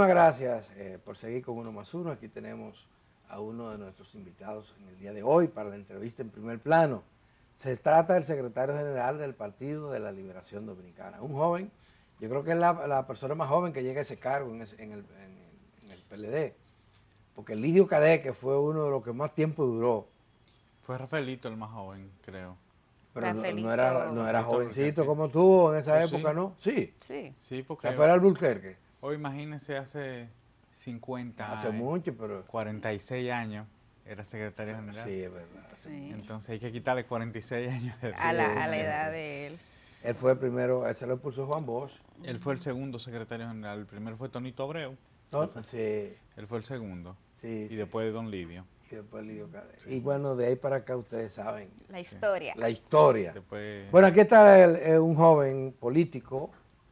Muchas gracias por seguir con Uno más Uno. Aquí tenemos a uno de nuestros invitados en el día de hoy para la entrevista en primer plano. Se trata del secretario general del Partido de la Liberación Dominicana, un joven, yo creo que es la persona más joven que llega a ese cargo en el PLD, porque Lidio Cadet, que fue uno de los que más tiempo duró, Fue Rafaelito el más joven, creo. pero no era Rafaelito jovencito Albuquerque. como tuvo en esa ¿O época, sí? ¿no? Sí, Sí. Sí, porque Rafael Alburquerque, hoy imagínense hace hace 50, mucho, pero 46 años era secretario general. sí, es verdad, hace Sí. mucho. Entonces hay que quitarle 46 años de edad. A la, Sí, a la sí. edad de él. Él fue el primero, ese lo impulsó Juan Bosch. Él fue el segundo secretario general. El primero fue Tonito Abreu. ¿No? Sí, Él fue el segundo. sí, Y sí. después de Don Lidio. Y después Lidio Cadet. Y bueno, de ahí para acá ustedes saben La historia. la historia. Después, Bueno, aquí está un joven político,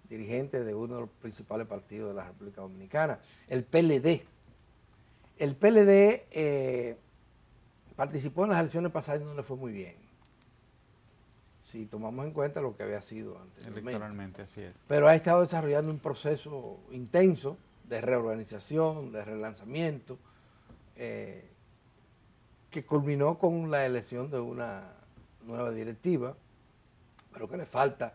dirigente de uno de los principales partidos de la República Dominicana, el PLD. El PLD participó en las elecciones pasadas y no le fue muy bien. Si tomamos en cuenta lo que había sido anteriormente. electoralmente, así es. Pero ha estado desarrollando un proceso intenso de reorganización, de relanzamiento, que culminó con la elección de una nueva directiva, pero que le falta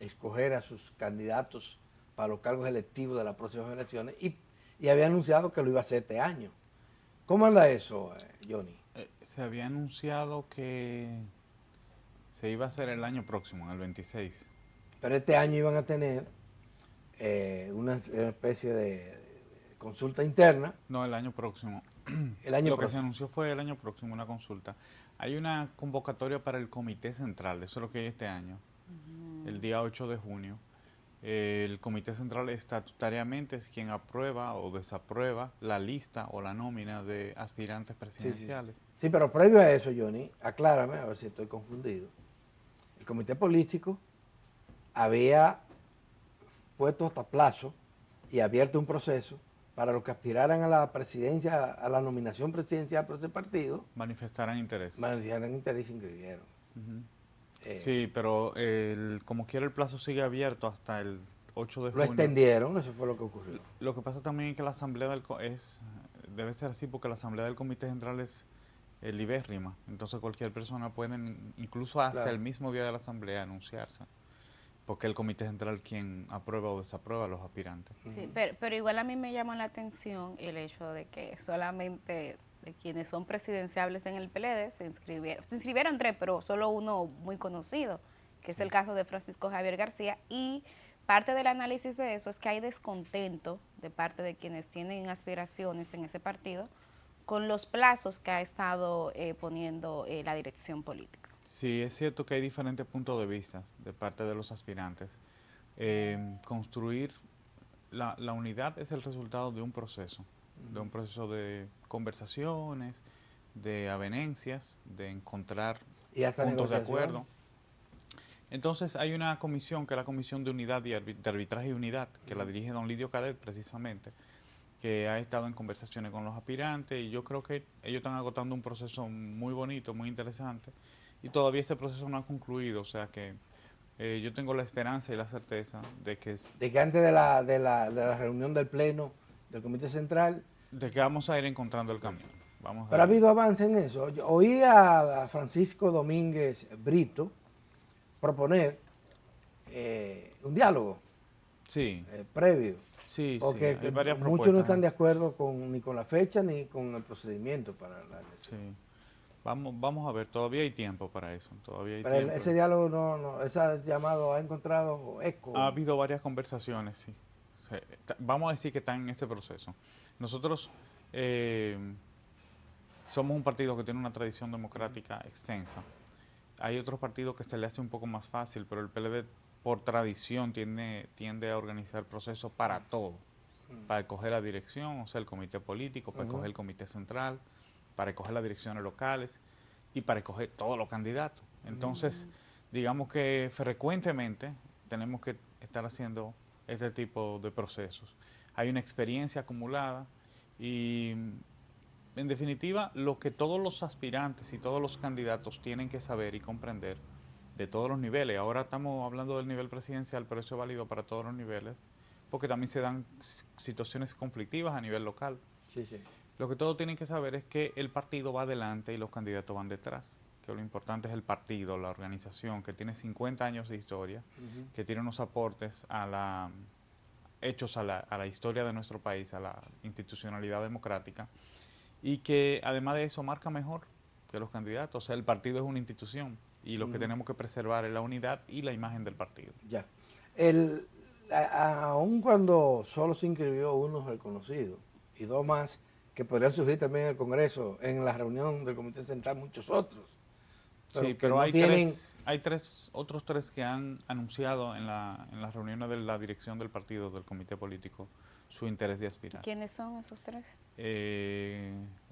escoger a sus candidatos para los cargos electivos de las próximas elecciones y había anunciado que lo iba a hacer este año. ¿Cómo anda eso, Johnny? Se había anunciado que se iba a hacer el año próximo, en el 26. Pero este año iban a tener una especie de consulta interna. No, el año próximo. El año Lo que se próximo. anunció fue el año próximo, una consulta. Hay una convocatoria para el Comité Central, eso es lo que hay este año, el día 8 de junio. El Comité Central estatutariamente es quien aprueba o desaprueba la lista o la nómina de aspirantes presidenciales. Sí, pero previo a eso, Johnny, aclárame, a ver si estoy confundido. El comité político había puesto hasta plazo y abierto un proceso para los que aspiraran a la presidencia, a la nominación presidencial por ese partido, Manifestarán interés. manifestaran interés y se inscribieron. Ujú. Eh, Sí, pero como quiera el plazo sigue abierto hasta el 8 de Lo junio. extendieron, eso fue lo que ocurrió. Lo que pasa también es que la asamblea debe ser así porque la asamblea del Comité Central es libérrima. Entonces cualquier persona puede, incluso hasta Claro. el mismo día de la asamblea, anunciarse. Porque el Comité Central quien aprueba o desaprueba a los aspirantes. Sí, pero igual a mí me llamó la atención el hecho de que solamente de quienes son presidenciables en el PLD se inscribieron. Se inscribieron 3, pero solo uno muy conocido, que es el caso de Francisco Javier García. Y parte del análisis de eso es que hay descontento de parte de quienes tienen aspiraciones en ese partido con los plazos que ha estado poniendo la dirección política. Sí, es cierto que hay diferentes puntos de vista de parte de los aspirantes. Construir la unidad es el resultado de un proceso de conversaciones, de avenencias, de encontrar Y hasta puntos de negociación. acuerdo. Entonces hay una comisión, que es la Comisión de Unidad de Arbitraje y Unidad, que la dirige don Lidio Cadet precisamente, que ha estado en conversaciones con los aspirantes y yo creo que ellos están agotando un proceso muy bonito, muy interesante y todavía ese proceso no ha concluido, o sea que yo tengo la esperanza y la certeza De que antes de la reunión del Pleno del Comité Central. de que vamos a ir encontrando el camino. Pero ha habido avance en eso. Yo oí a Francisco Domínguez Brito proponer un diálogo Sí, previo, sí, porque hay varias muchos propuestas. no están de acuerdo ni con la fecha ni con el procedimiento para la elección. Sí. Vamos a ver, todavía hay tiempo para eso, todavía hay Pero tiempo. ese diálogo, ese llamado ha encontrado eco. Ha habido varias conversaciones, sí. Vamos a decir que están en ese proceso. Nosotros somos un partido que tiene una tradición democrática extensa. Hay otros partidos que se le hace un poco más fácil, pero el PLD por tradición tiende a organizar procesos para todo. Para escoger la dirección, o sea, el comité político, para escoger el comité central, para escoger las direcciones locales y para escoger todos los candidatos. Entonces, digamos que frecuentemente tenemos que estar haciendo este tipo de procesos. Hay una experiencia acumulada y, en definitiva, lo que todos los aspirantes y todos los candidatos tienen que saber y comprender de todos los niveles. Ahora estamos hablando del nivel presidencial, pero eso es válido para todos los niveles. porque también se dan situaciones conflictivas a nivel local. Sí, sí. Lo que todos tienen que saber es que el partido va adelante y los candidatos van detrás. Que lo importante es el partido, la organización, que tiene 50 años de historia, que tiene unos aportes hechos a la historia de nuestro país, a la institucionalidad democrática, y que además de eso marca mejor que los candidatos. O sea, el partido es una institución y lo que tenemos que preservar es la unidad y la imagen del partido. Ya. Aun cuando solo se inscribió uno reconocido y dos más que podrían surgir también en el Congreso, en la reunión del Comité Central, muchos otros. Sí, pero no hay otros tres que han anunciado en las reuniones de la dirección del partido, del comité político, su interés de aspirar. ¿Quiénes son esos tres?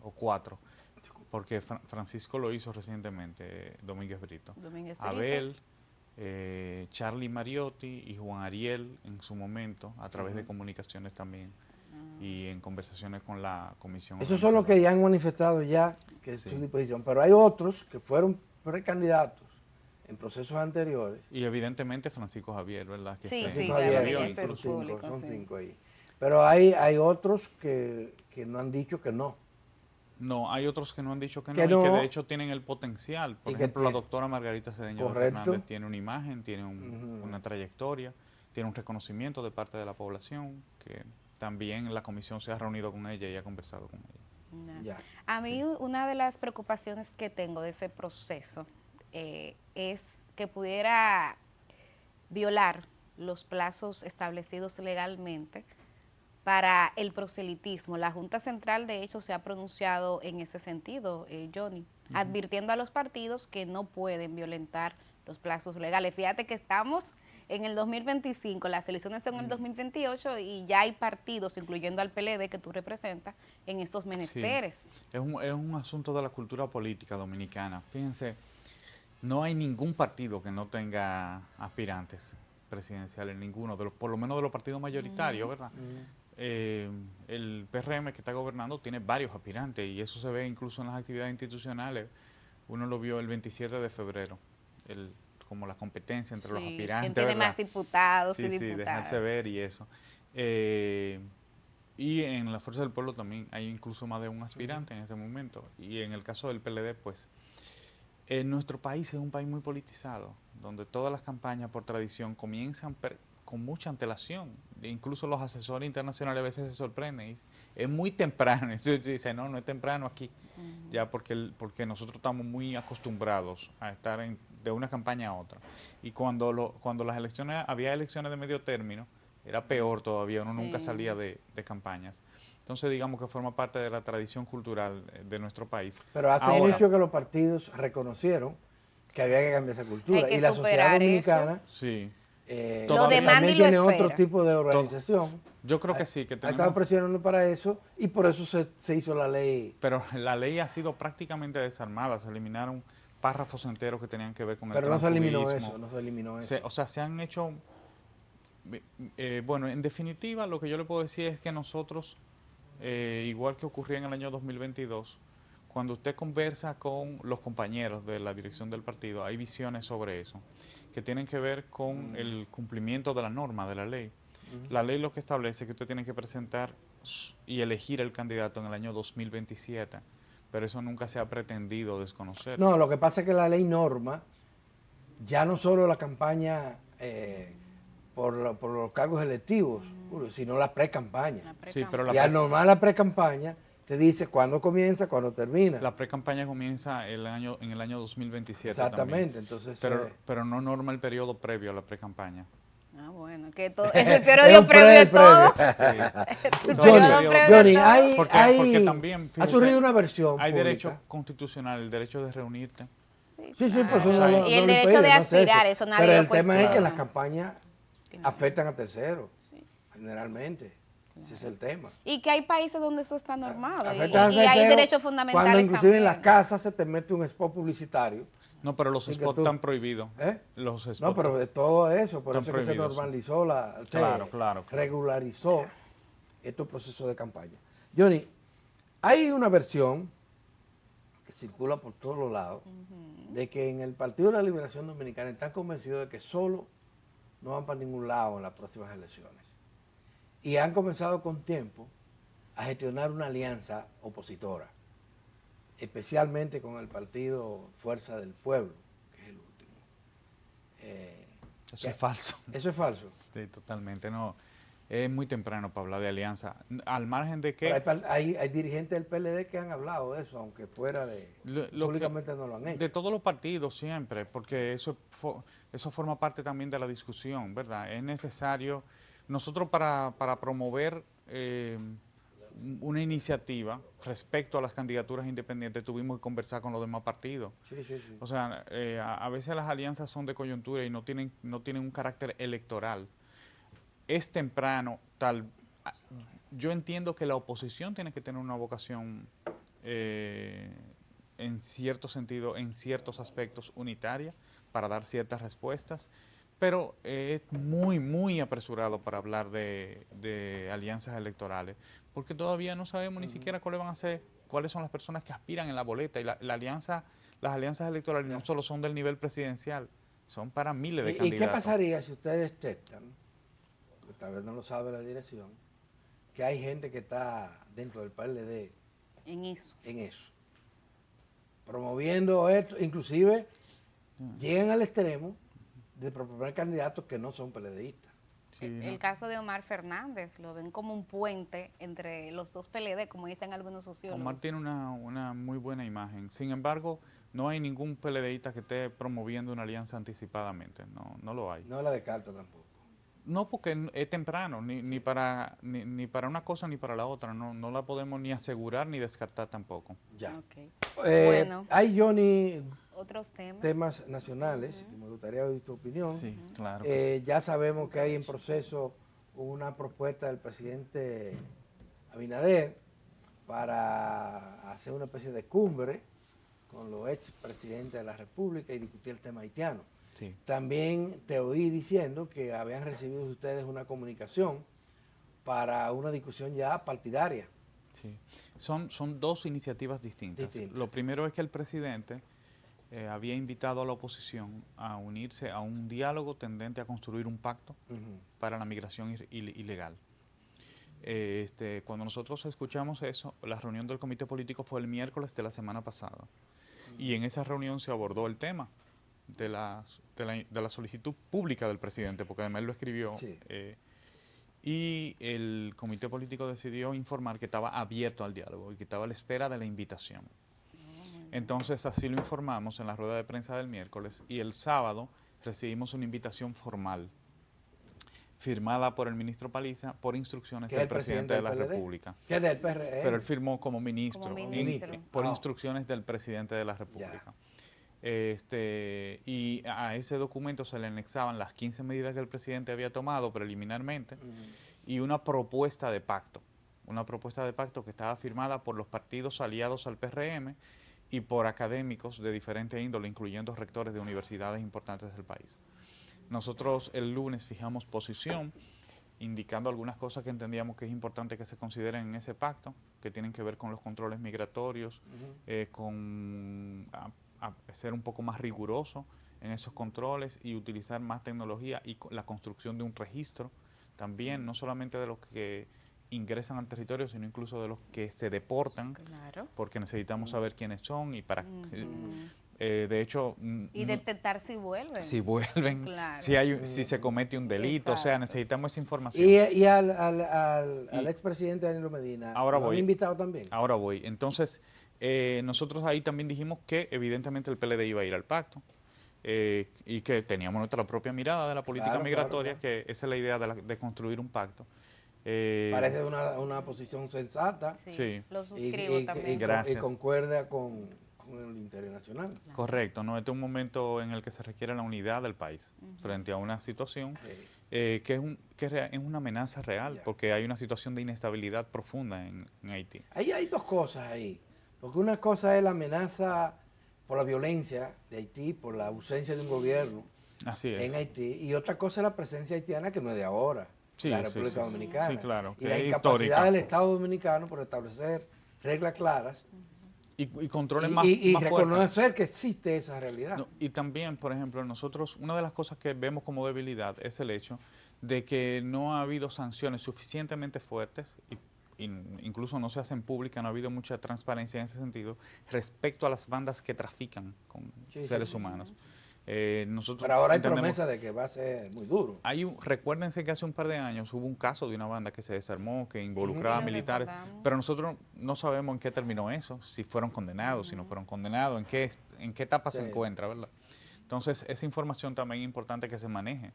O cuatro, porque Francisco lo hizo recientemente, Domínguez Brito. Abel, Charlie Mariotti y Juan Ariel en su momento, a través de comunicaciones también y en conversaciones con la comisión. Esos son los que ya han manifestado ya que es su disposición, pero hay otros que fueron precandidatos en procesos anteriores. Y evidentemente Francisco Javier, ¿verdad? Que sí, Javier, son cinco ahí. Pero hay otros que no han dicho que no. No, hay otros que no han dicho que Que no, y que no. de hecho tienen el potencial. Por Y ejemplo, que la doctora Margarita Cedeño de correcto. Fernández tiene una imagen, tiene una trayectoria, tiene un reconocimiento de parte de la población, que también la comisión se ha reunido con ella y ha conversado con ella. Ya. A mí una de las preocupaciones que tengo de ese proceso es que pudiera violar los plazos establecidos legalmente para el proselitismo. La Junta Central, de hecho, se ha pronunciado en ese sentido, Johnny, advirtiendo a los partidos que no pueden violentar los plazos legales. Fíjate que estamos en el 2025, las elecciones son en el 2028 y ya hay partidos, incluyendo al PLD que tú representas, en estos menesteres. Sí. Es un asunto de la cultura política dominicana. Fíjense, no hay ningún partido que no tenga aspirantes presidenciales, ninguno, por lo menos de los partidos mayoritarios, ¿verdad? El PRM que está gobernando tiene varios aspirantes y eso se ve incluso en las actividades institucionales. Uno lo vio el 27 de febrero, como la competencia entre los aspirantes. ¿Quién tiene más diputados y diputadas? Sí, dejarse ver y eso. Y en la Fuerza del Pueblo también hay incluso más de un aspirante en este momento. Y en el caso del PLD, pues, nuestro país es un país muy politizado, donde todas las campañas por tradición comienzan con mucha antelación. Incluso los asesores internacionales a veces se sorprenden. Es muy temprano. Entonces dicen, no es temprano aquí. Ya porque nosotros estamos muy acostumbrados a estar de una campaña a otra. Y cuando las elecciones, había elecciones de medio término, era peor todavía, uno nunca salía de campañas. Entonces digamos que forma parte de la tradición cultural de nuestro país. Pero hace mucho que los partidos reconocieron que había que cambiar esa cultura. Y la sociedad dominicana también tiene otro tipo de organización. Yo creo que sí. Que ha estado presionando para eso y por eso se hizo la ley. Pero la ley ha sido prácticamente desarmada. Se eliminaron párrafos enteros que tenían que ver con el transfugismo. Pero no se eliminó eso. O sea, se han hecho... bueno, en definitiva, lo que yo le puedo decir es que nosotros, igual que ocurría en el año 2022, cuando usted conversa con los compañeros de la dirección del partido, hay visiones sobre eso, que tienen que ver con el cumplimiento de la norma, de la ley. La ley lo que establece es que usted tiene que presentar y elegir el candidato en el año 2027, pero eso nunca se ha pretendido desconocer. No, lo que pasa es que la ley norma ya no solo la campaña por los cargos electivos, sino la pre-campaña. Sí, pero y al normal la pre-campaña te dice cuándo comienza, cuándo termina. La pre-campaña comienza en el año 2027 Exactamente, también. entonces... Pero no norma el periodo previo a la pre-campaña. Ah, bueno, que todo, es el periodo previo de todo. Johnny, porque también, fíjese, ha surgido una versión hay pública. Derecho constitucional, el derecho de reunirte. Sí, pues y el derecho de aspirar, eso nadie Pero lo el tema es cuestiona. que las campañas afectan a terceros, generalmente. Ese es el tema. Y que hay países donde eso está normado. Y Afectan a hay terceros derechos fundamentales cuando inclusive también. en las casas se te mete un spot publicitario. No, pero los spots están prohibidos. Los spots No, pero de todo eso, por eso están que se prohibidos, normalizó, Claro. regularizó estos procesos de campaña. Johnny, hay una versión que circula por todos los lados, de que en el Partido de la Liberación Dominicana están convencidos de que solo no van para ningún lado en las próximas elecciones. y han comenzado con tiempo a gestionar una alianza opositora, especialmente con el partido Fuerza del Pueblo, que es el último. Eso es falso. Eso es falso. Sí, totalmente. No, es muy temprano para hablar de alianza. Al margen de Pero que hay dirigentes del PLD que han hablado de eso, aunque fuera de... públicamente no lo han hecho. de todos los partidos siempre, porque eso forma parte también de la discusión, ¿verdad? Es necesario, nosotros para promover una iniciativa respecto a las candidaturas independientes tuvimos que conversar con los demás partidos. Sí, sí, sí. O sea, a veces las alianzas son de coyuntura y no tienen un carácter electoral. Es temprano, yo entiendo que la oposición tiene que tener una vocación en cierto sentido, en ciertos aspectos unitaria para dar ciertas respuestas, pero es muy, muy apresurado para hablar de alianzas electorales, porque todavía no sabemos ni siquiera cuáles van a ser, cuáles son las personas que aspiran en la boleta, y las alianzas electorales no solo son del nivel presidencial, son para miles de candidatos. ¿Y qué pasaría si ustedes detectan, que tal vez no lo sabe la dirección, que hay gente que está dentro del PLD En eso. promoviendo esto, inclusive llegan al extremo de proponer candidatos que no son PLDistas? Sí, El caso de Omar Fernández, lo ven como un puente entre los dos PLD, como dicen algunos sociólogos. Omar tiene una muy buena imagen. Sin embargo, no hay ningún PLDista que esté promoviendo una alianza anticipadamente. No lo hay. No la descarta tampoco. No, porque es temprano, ni para una cosa ni para la otra. No la podemos ni asegurar ni descartar tampoco. Ya. Okay. Bueno, Hay, Johnny, otros temas. temas nacionales, y me gustaría oír tu opinión. Sí, claro que sí. Ya sabemos que hay en proceso una propuesta del presidente Abinader para hacer una especie de cumbre con los expresidentes de la República y discutir el tema haitiano. Sí. También te oí diciendo que habían recibido ustedes una comunicación para una discusión ya partidaria. Sí. Son dos iniciativas distintas. Lo primero es que el presidente había invitado a la oposición a unirse a un diálogo tendente a construir un pacto para la migración ilegal. Cuando nosotros escuchamos eso, la reunión del comité político fue el miércoles de la semana pasada. Y en esa reunión se abordó el tema de la solicitud pública del presidente, porque además él lo escribió. Sí. Y el comité político decidió informar que estaba abierto al diálogo y que estaba a la espera de la invitación. Entonces así lo informamos en la rueda de prensa del miércoles, y el sábado recibimos una invitación formal firmada por el ministro Paliza por instrucciones del presidente de la República. ¿Qué es del PRM? Pero él firmó como ministro, por Ah. instrucciones del presidente de la República. Y a ese documento se le anexaban las 15 medidas que el presidente había tomado preliminarmente y una propuesta de pacto que estaba firmada por los partidos aliados al PRM y por académicos de diferente índole, incluyendo rectores de universidades importantes del país. Nosotros el lunes fijamos posición, indicando algunas cosas que entendíamos que es importante que se consideren en ese pacto, que tienen que ver con los controles migratorios, con ser un poco más riguroso en esos controles y utilizar más tecnología y la construcción de un registro también, no solamente de los que ingresan al territorio, sino incluso de los que se deportan, porque necesitamos saber quiénes son y para de hecho... Y detectar si vuelven. Si vuelven, claro. si se comete un delito. Exacto. O sea, necesitamos esa información. ¿Y al expresidente Danilo Medina lo han invitado también? Ahora voy. Entonces, nosotros ahí también dijimos que evidentemente el PLD iba a ir al pacto y que teníamos nuestra propia mirada de la política migratoria, claro. Que esa es la idea de construir un pacto. Parece una posición sensata. Sí, lo suscribo también. Y concuerda con el interés nacional. Claro. Correcto, ¿no? Este es un momento en el que se requiere la unidad del país frente a una situación que es una amenaza real, porque hay una situación de inestabilidad profunda en Haití. Ahí hay dos cosas ahí, porque una cosa es la amenaza por la violencia de Haití, por la ausencia de un gobierno en Haití, y otra cosa es la presencia haitiana, que no es de ahora, la República Dominicana. Sí, claro, y la incapacidad del Estado dominicano por establecer reglas claras y controles más reconocer que existe esa realidad. No, y también, por ejemplo, nosotros, una de las cosas que vemos como debilidad es el hecho de que no ha habido sanciones suficientemente fuertes incluso no se hacen públicas, no ha habido mucha transparencia en ese sentido respecto a las bandas que trafican con seres humanos. Nosotros Pero ahora hay promesa de que va a ser muy duro. Recuérdense que hace un par de años hubo un caso de una banda que se desarmó, que involucraba militares, pero nosotros no sabemos en qué terminó eso, si fueron condenados, si no fueron condenados, en qué etapa se encuentra, ¿verdad? Entonces, esa información también es importante que se maneje,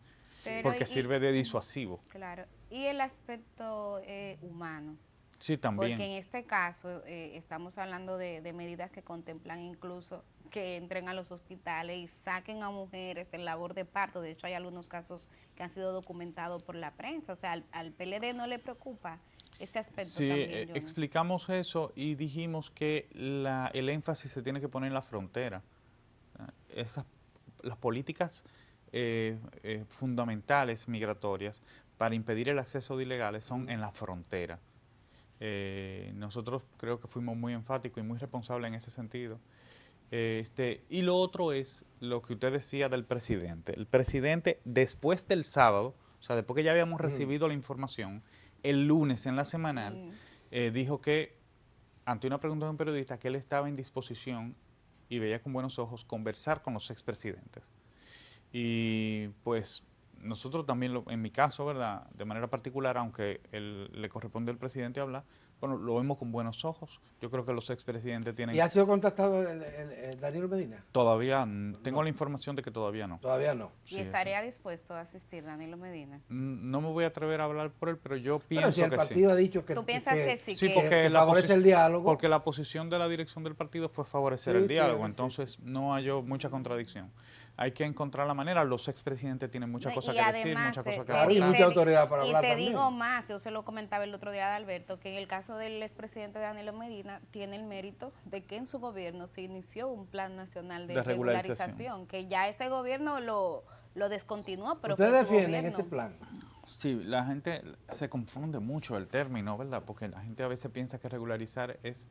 porque sirve de disuasivo. Claro, y el aspecto humano. Sí, también. Porque en este caso estamos hablando de medidas que contemplan incluso que entren a los hospitales y saquen a mujeres en labor de parto. De hecho, hay algunos casos que han sido documentados por la prensa. O sea, al PLD no le preocupa ese aspecto también. Sí, explicamos eso y dijimos que el énfasis se tiene que poner en la frontera. Las políticas fundamentales migratorias para impedir el acceso de ilegales son en la frontera. Nosotros creo que fuimos muy enfáticos y muy responsables en ese sentido. Y lo otro es lo que usted decía del presidente. El presidente, después del sábado, o sea, después que ya habíamos recibido la información, el lunes en la semanal, dijo que, ante una pregunta de un periodista, que él estaba en disposición y veía con buenos ojos conversar con los expresidentes. Y pues nosotros también, en mi caso, ¿verdad?, de manera particular, aunque le corresponde al presidente hablar, bueno, lo vemos con buenos ojos. Yo creo que los expresidentes tienen... ¿Y ha sido contactado el Danilo Medina? Todavía, tengo la información de que todavía no. Todavía no. ¿Y estaría dispuesto a asistir Danilo Medina? No me voy a atrever a hablar por él, pero yo pienso pero si el partido ha dicho que... ¿Tú piensas que sí? Sí, porque favorece el diálogo. Porque la posición de la dirección del partido fue favorecer el diálogo, entonces no hay mucha contradicción. Hay que encontrar la manera. Los expresidentes tienen muchas cosas que decir, muchas cosas que aportar. Y mucha autoridad para hablar también. Y te digo más, yo se lo comentaba el otro día a Alberto, que en el caso del expresidente Danilo Medina tiene el mérito de que en su gobierno se inició un plan nacional de regularización, que ya este gobierno lo descontinuó, pero ¿ustedes defienden ese plan? Sí, la gente se confunde mucho el término, ¿verdad? Porque la gente a veces piensa que regularizar es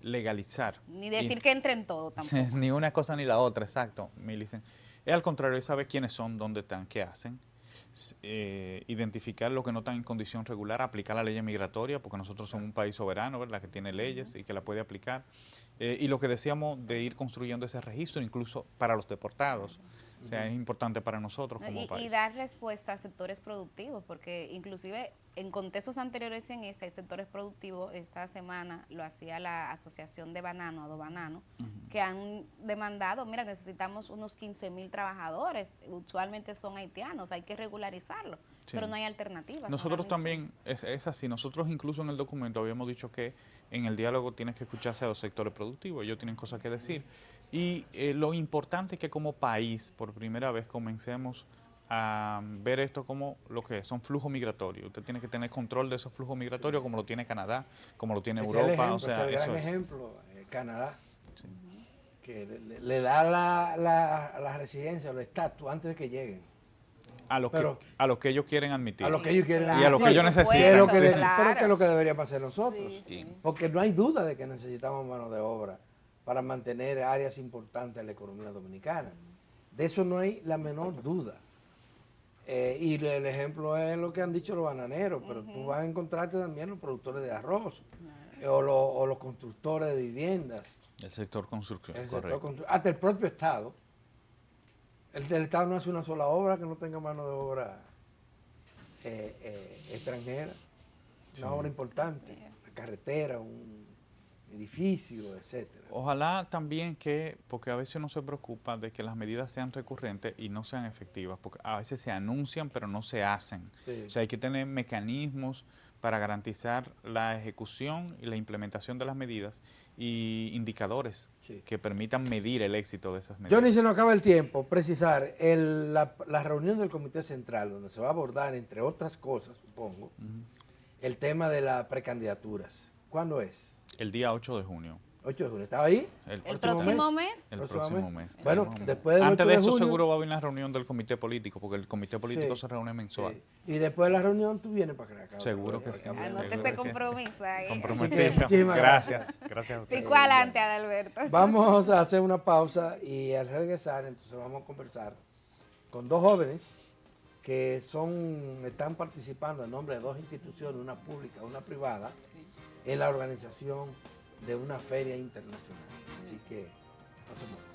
legalizar. Ni decir que entren todo tampoco. Ni una cosa ni la otra, exacto, Millicent. Es al contrario, es saber quiénes son, dónde están, qué hacen, identificar lo que no están en condición regular, aplicar la ley migratoria, porque nosotros somos un país soberano, ¿verdad?, que tiene leyes y que la puede aplicar. Y lo que decíamos de ir construyendo ese registro, incluso para los deportados. O sea, es importante para nosotros como país. Y dar respuesta a sectores productivos, porque inclusive en contextos anteriores en hay sectores productivos. Esta semana lo hacía la Asociación de Banano, Adobanano, que han demandado, mira, necesitamos unos 15,000 trabajadores, usualmente son haitianos, hay que regularizarlo, pero no hay alternativas. Nosotros también, es así, nosotros incluso en el documento habíamos dicho que en el diálogo tienes que escucharse a los sectores productivos, ellos tienen cosas que decir. Y lo importante es que como país, por primera vez, comencemos a ver esto como lo que son flujos migratorios. Usted tiene que tener control de esos flujos migratorios, como lo tiene Canadá, como lo tiene Europa. Ejemplo, o sea, es el gran ejemplo, Canadá, que le da la residencia, el estatus antes de que lleguen. A lo que ellos quieren admitir. A lo que ellos quieren y a lo que ellos necesitan. Pero que es lo que deberíamos hacer nosotros. Sí. Porque no hay duda de que necesitamos mano de obra para mantener áreas importantes de la economía dominicana. De eso no hay la menor duda. Y el ejemplo es lo que han dicho los bananeros, pero tú vas a encontrarte también los productores de arroz, o los constructores de viviendas. El sector construcción, hasta el propio Estado. El Estado no hace una sola obra que no tenga mano de obra extranjera. Una obra importante, una carretera, un edificio, etcétera. Ojalá también porque a veces uno se preocupa de que las medidas sean recurrentes y no sean efectivas, porque a veces se anuncian pero no se hacen. Sí. O sea, hay que tener mecanismos para garantizar la ejecución y la implementación de las medidas y indicadores que permitan medir el éxito de esas medidas. Johnny, se nos acaba el tiempo. Precisar, la reunión del Comité Central, donde se va a abordar, entre otras cosas, supongo, el tema de las precandidaturas. ¿Cuándo es? El día 8 de junio. 8 de junio. ¿Estaba ahí? ¿El próximo mes? El próximo mes. Bueno, después del 8 Antes de eso junio, seguro va a haber una reunión del comité político, porque el comité político se reúne mensual. Y después de la reunión tú vienes para acá. Seguro que sí. Anote ese compromiso ahí. Comprometido. Gracias. Gracias a usted. Pico adelante, Adalberto. Vamos a hacer una pausa y al regresar entonces vamos a conversar con dos jóvenes que están participando en nombre de dos instituciones, una pública, una privada, en la organización de una feria internacional. Así que no se muevan.